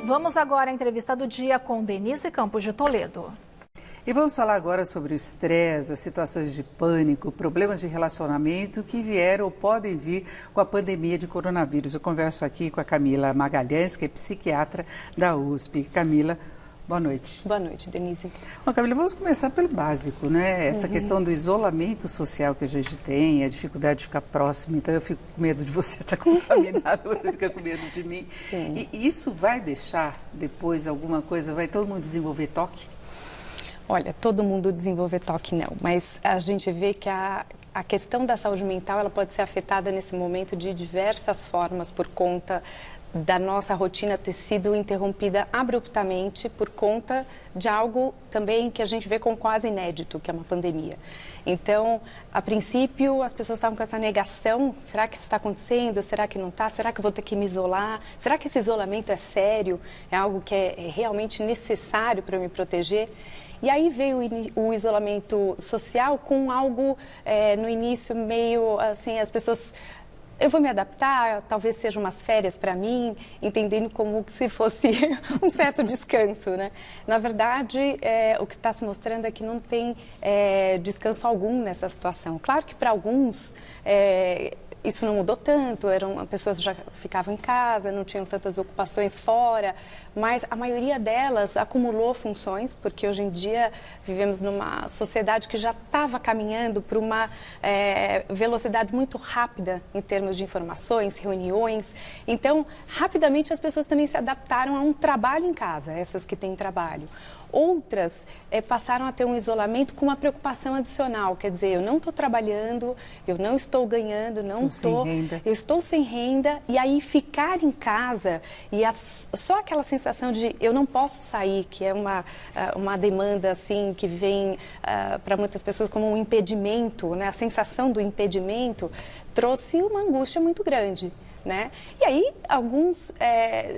Vamos agora à entrevista do dia com Denise Campos de Toledo. E vamos falar agora sobre o estresse, as situações de pânico, problemas de relacionamento que vieram ou podem vir com a pandemia de coronavírus. Eu converso aqui com a Camila Magalhães, que é psiquiatra da USP. Camila, boa noite. Boa noite, Denise. Bom, Camila, vamos começar pelo básico, né? Essa questão do isolamento social que a gente tem, a dificuldade de ficar próximo. Então, eu fico com medo de você estar contaminado, você fica com medo de mim. Sim. E isso vai deixar depois alguma coisa, vai todo mundo desenvolver toque? Olha, todo mundo desenvolver toque não, mas a gente vê que a questão da saúde mental ela pode ser afetada nesse momento de diversas formas por conta da nossa rotina ter sido interrompida abruptamente por conta de algo também que a gente vê como quase inédito, que é uma pandemia. Então, a princípio, as pessoas estavam com essa negação, será que isso está acontecendo? Será que não está? Será que eu vou ter que me isolar? Será que esse isolamento é sério? É algo que é realmente necessário para eu me proteger? E aí veio o isolamento social com algo, no início, meio assim, as pessoas... Eu vou me adaptar, talvez sejam umas férias para mim, entendendo como se fosse um certo descanso, né? Na verdade, o que está se mostrando é que não tem descanso algum nessa situação. Claro que para alguns... isso não mudou tanto, pessoas já ficavam em casa, não tinham tantas ocupações fora, mas a maioria delas acumulou funções, porque hoje em dia vivemos numa sociedade que já estava caminhando para uma velocidade muito rápida em termos de informações, reuniões. Então, rapidamente as pessoas também se adaptaram a um trabalho em casa, essas que têm trabalho. Outras passaram a ter um isolamento com uma preocupação adicional, quer dizer, eu não estou trabalhando, eu não estou ganhando, eu estou sem renda, e aí ficar em casa e só aquela sensação de eu não posso sair, que é uma demanda assim que vem para muitas pessoas como um impedimento, né? A sensação do impedimento trouxe uma angústia muito grande. Né? E aí, alguns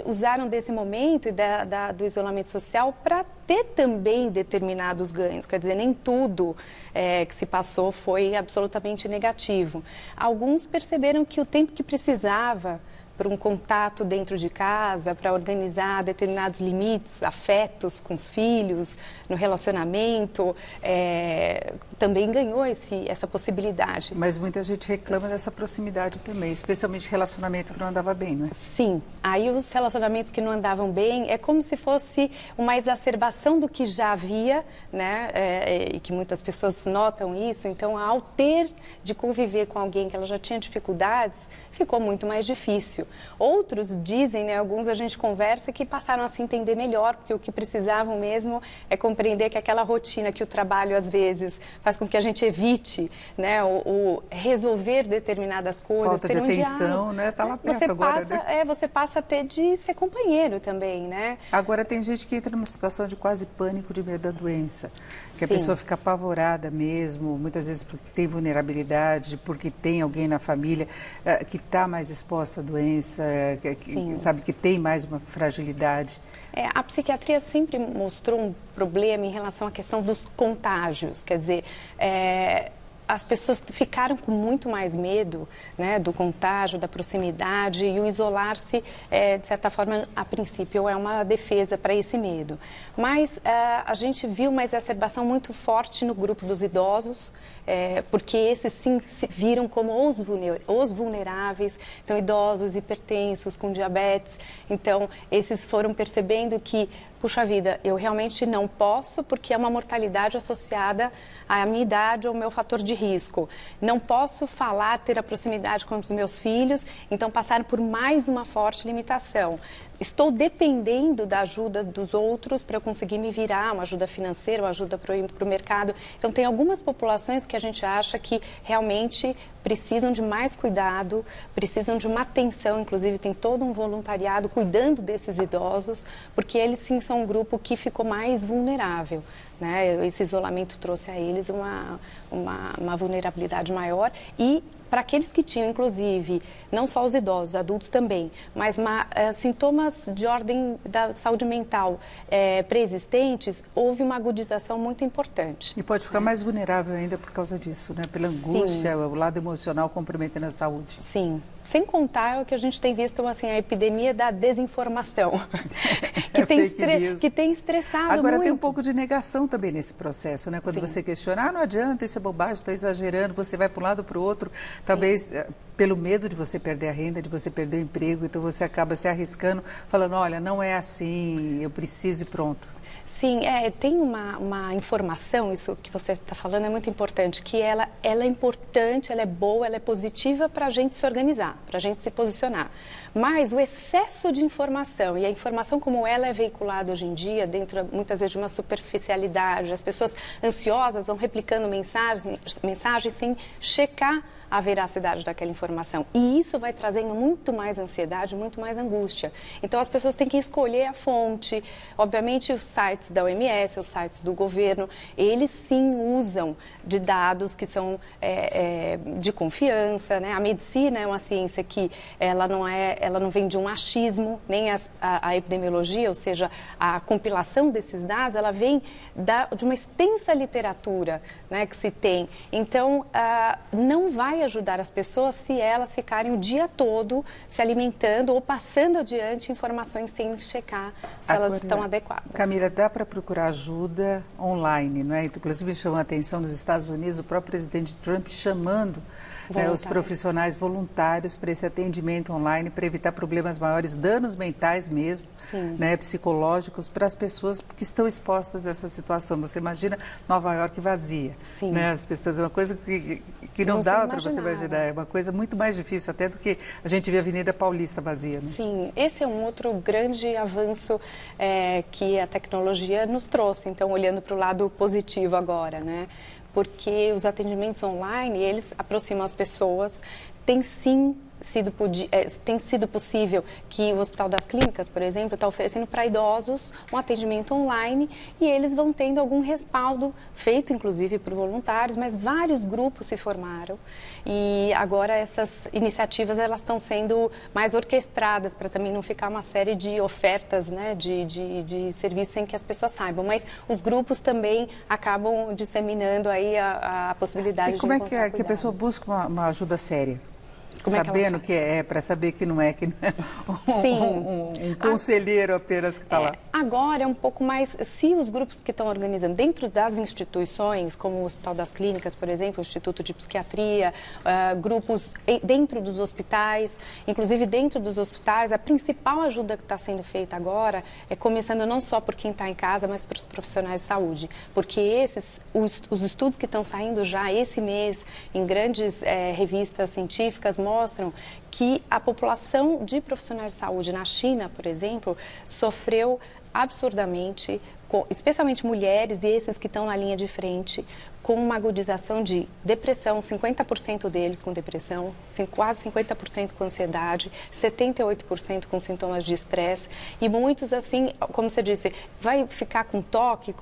usaram desse momento e do isolamento social para ter também determinados ganhos. Quer dizer, nem tudo que se passou foi absolutamente negativo. Alguns perceberam que o tempo que precisava para um contato dentro de casa, para organizar determinados limites, afetos com os filhos, no relacionamento, também ganhou essa possibilidade. Mas muita gente reclama dessa proximidade também, especialmente relacionamento que não andava bem, não é? Sim, aí os relacionamentos que não andavam bem é como se fosse uma exacerbação do que já havia, né? E que muitas pessoas notam isso, então ao ter de conviver com alguém que ela já tinha dificuldades, ficou muito mais difícil. Outros dizem, né, alguns a gente conversa, que passaram a se entender melhor, porque o que precisavam mesmo é compreender que aquela rotina que o trabalho às vezes faz com que a gente evite, né, o resolver determinadas coisas. Falta de atenção, né? Tá lá perto agora, né? Você passa a ter de ser companheiro também, né? Agora tem gente que entra numa situação de quase pânico de medo da doença, que Sim. A pessoa fica apavorada mesmo, muitas vezes porque tem vulnerabilidade, porque tem alguém na família que está mais exposta à doença, que sabe que tem mais uma fragilidade. A psiquiatria sempre mostrou um problema em relação à questão dos contágios, quer dizer, as pessoas ficaram com muito mais medo, né, do contágio, da proximidade, e o isolar-se, de certa forma, a princípio, é uma defesa para esse medo. Mas a gente viu uma exacerbação muito forte no grupo dos idosos, porque esses sim se viram como os vulneráveis, então idosos, hipertensos, com diabetes. Então, esses foram percebendo que, puxa vida, eu realmente não posso, porque é uma mortalidade associada à minha idade ou ao meu fator de risco. Não posso falar, ter a proximidade com os meus filhos, então passaram por mais uma forte limitação. Estou dependendo da ajuda dos outros para eu conseguir me virar, uma ajuda financeira, uma ajuda para o mercado. Então, tem algumas populações que a gente acha que realmente precisam de mais cuidado, precisam de uma atenção, inclusive tem todo um voluntariado cuidando desses idosos, porque eles sim são um grupo que ficou mais vulnerável, né? Esse isolamento trouxe a eles uma vulnerabilidade maior e para aqueles que tinham, inclusive, não só os idosos, adultos também, mas sintomas de ordem da saúde mental pré-existentes, houve uma agudização muito importante. E pode ficar mais vulnerável ainda por causa disso, né? Pela angústia, o lado emocional comprometendo a saúde. Sim. Sem contar o que a gente tem visto, assim, a epidemia da desinformação, que tem estressado Agora muito. tem um pouco de negação também nesse processo, né? Quando Sim. você questiona, não adianta, isso é bobagem, está exagerando, você vai para um lado para o outro, talvez pelo medo de você perder a renda, de você perder o emprego, então você acaba se arriscando, falando, olha, não é assim, eu preciso e pronto. Sim, tem uma informação, isso que você está falando é muito importante, que ela é importante, ela é boa, ela é positiva para a gente se organizar, para a gente se posicionar. Mas o excesso de informação, e a informação como ela é veiculada hoje em dia, dentro muitas vezes de uma superficialidade, as pessoas ansiosas vão replicando mensagens sem checar a veracidade daquela informação. E isso vai trazendo muito mais ansiedade, muito mais angústia. Então, as pessoas têm que escolher a fonte. Obviamente, os sites da OMS, os sites do governo, eles sim usam de dados que são de confiança, né? A medicina é uma ciência que ela não vem de um achismo, nem a epidemiologia, ou seja, a compilação desses dados, ela vem de uma extensa literatura, né, que se tem. Então, não vai ajudar as pessoas se elas ficarem o dia todo se alimentando ou passando adiante informações sem checar se elas estão adequadas. Camila, dá para procurar ajuda online, não é? Inclusive me chamou a atenção nos Estados Unidos, o próprio presidente Trump chamando os profissionais voluntários para esse atendimento online, para evitar problemas maiores, danos mentais mesmo, né, psicológicos, para as pessoas que estão expostas a essa situação. Você imagina Nova York vazia, né? As pessoas, é uma coisa que não dá para você imaginar, é uma coisa muito mais difícil até do que a gente vê a Avenida Paulista vazia. Né? Sim, esse é um outro grande avanço que a tecnologia nos trouxe, então olhando para o lado positivo agora, né? Porque os atendimentos online, eles aproximam as pessoas, tem sido possível que o Hospital das Clínicas, por exemplo, está oferecendo para idosos um atendimento online e eles vão tendo algum respaldo, feito inclusive por voluntários, mas vários grupos se formaram e agora essas iniciativas elas estão sendo mais orquestradas para também não ficar uma série de ofertas, né, de serviços sem que as pessoas saibam, mas os grupos também acabam disseminando aí a possibilidade de encontrar cuidado. E como é que a pessoa busca uma ajuda séria? Sabendo que para saber que não é um conselheiro apenas que está lá. Agora é um pouco mais, se os grupos que estão organizando dentro das instituições, como o Hospital das Clínicas, por exemplo, o Instituto de Psiquiatria, grupos dentro dos hospitais, inclusive dentro dos hospitais, a principal ajuda que está sendo feita agora é começando não só por quem está em casa, mas para os profissionais de saúde, porque os estudos que estão saindo já esse mês em grandes revistas científicas mostram que a população de profissionais de saúde na China, por exemplo, sofreu absurdamente, especialmente mulheres e esses que estão na linha de frente, com uma agudização de depressão, 50% deles com depressão, quase 50% com ansiedade, 78% com sintomas de estresse e muitos assim, como você disse, vai ficar com toque,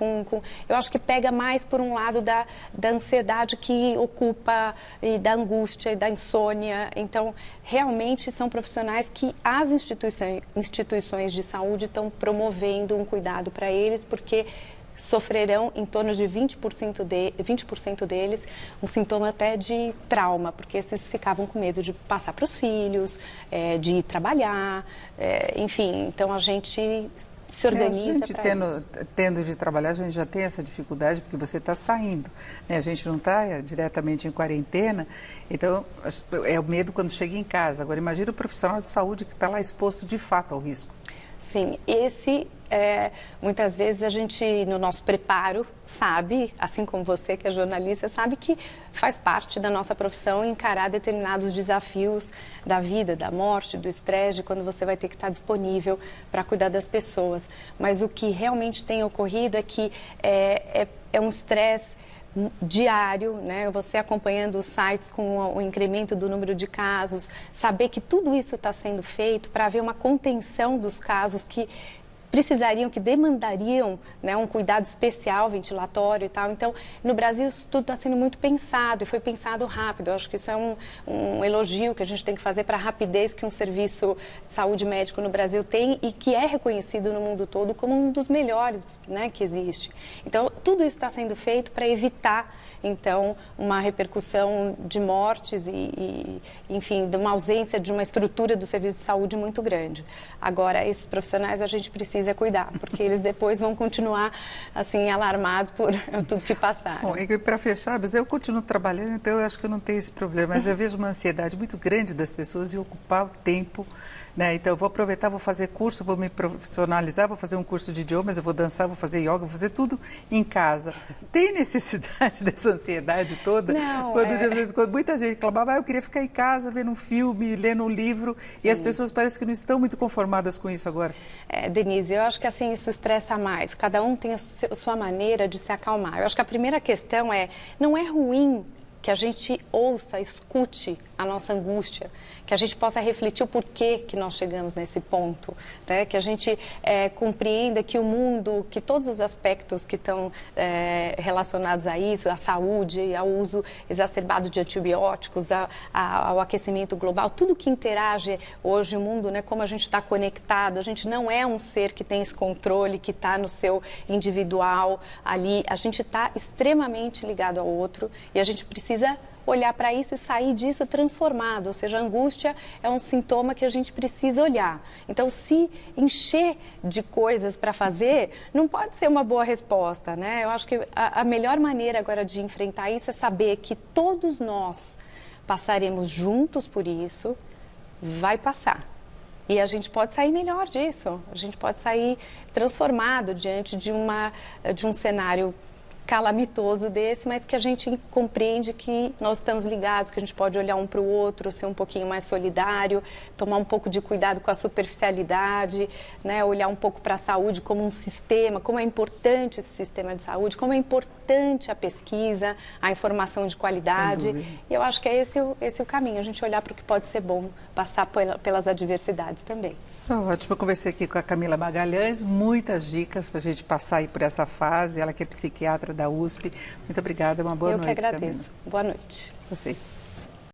eu acho que pega mais por um lado da ansiedade que ocupa e da angústia e da insônia. Então, realmente são profissionais que as instituições de saúde estão promovendo um cuidado para eles, porque sofrerão em torno de 20% deles um sintoma até de trauma, porque esses ficavam com medo de passar para os filhos, de ir trabalhar, enfim, então a gente se organiza para isso. Tendo de trabalhar, a gente já tem essa dificuldade, porque você está saindo, né? A gente não está diretamente em quarentena, então é o medo quando chega em casa. Agora, imagina o profissional de saúde que está lá exposto de fato ao risco. Sim, muitas vezes a gente, no nosso preparo, sabe, assim como você que é jornalista, sabe que faz parte da nossa profissão encarar determinados desafios da vida, da morte, do estresse, de quando você vai ter que estar disponível para cuidar das pessoas. Mas o que realmente tem ocorrido é que é um estresse diário, né? Você acompanhando os sites com o incremento do número de casos, saber que tudo isso está sendo feito para haver uma contenção dos casos que precisariam, que demandariam, né, um cuidado especial, ventilatório e tal. Então, no Brasil, isso tudo está sendo muito pensado e foi pensado rápido. Eu acho que isso é um elogio que a gente tem que fazer para a rapidez que um serviço de saúde médico no Brasil tem e que é reconhecido no mundo todo como um dos melhores, né, que existe. Então, tudo isso está sendo feito para evitar, então, uma repercussão de mortes enfim, de uma ausência de uma estrutura do serviço de saúde muito grande. Agora, esses profissionais, a gente precisa é cuidar, porque eles depois vão continuar assim alarmados por tudo que passaram. Bom, e para fechar, mas eu continuo trabalhando, então eu acho que eu não tenho esse problema, mas eu vejo uma ansiedade muito grande das pessoas em ocupar o tempo, né? Então eu vou aproveitar, vou fazer curso, vou me profissionalizar, vou fazer um curso de idiomas, eu vou dançar, vou fazer yoga, vou fazer tudo em casa. Tem necessidade dessa ansiedade toda? Não, Quando muita gente reclamava, eu queria ficar em casa vendo um filme, lendo um livro, e as pessoas parecem que não estão muito conformadas com isso agora. Denise, eu acho que assim isso estressa mais. Cada um tem a sua maneira de se acalmar. Eu acho que a primeira questão não é ruim que a gente ouça, escute a nossa angústia, que a gente possa refletir o porquê que nós chegamos nesse ponto, né? Que a gente compreenda que o mundo, que todos os aspectos que estão relacionados a isso, à saúde, ao uso exacerbado de antibióticos, ao aquecimento global, tudo que interage hoje o mundo, né? Como a gente está conectado, a gente não é um ser que tem esse controle, que está no seu individual ali, a gente está extremamente ligado ao outro e a gente precisa olhar para isso e sair disso transformado, ou seja, a angústia é um sintoma que a gente precisa olhar. Então, se encher de coisas para fazer, não pode ser uma boa resposta, né? Eu acho que a melhor maneira agora de enfrentar isso é saber que todos nós passaremos juntos por isso, vai passar. E a gente pode sair melhor disso, a gente pode sair transformado diante de um cenário calamitoso desse, mas que a gente compreende que nós estamos ligados, que a gente pode olhar um para o outro, ser um pouquinho mais solidário, tomar um pouco de cuidado com a superficialidade, né? Olhar um pouco para a saúde como um sistema, como é importante esse sistema de saúde, como é importante a pesquisa, a informação de qualidade. E eu acho que é esse o caminho, a gente olhar para o que pode ser bom, passar pelas adversidades também. Ótimo, eu conversei aqui com a Camila Magalhães, muitas dicas para a gente passar aí por essa fase, ela que é psiquiatra da USP. Muito obrigada, uma boa noite, Eu que agradeço. Camila. Boa noite. Você.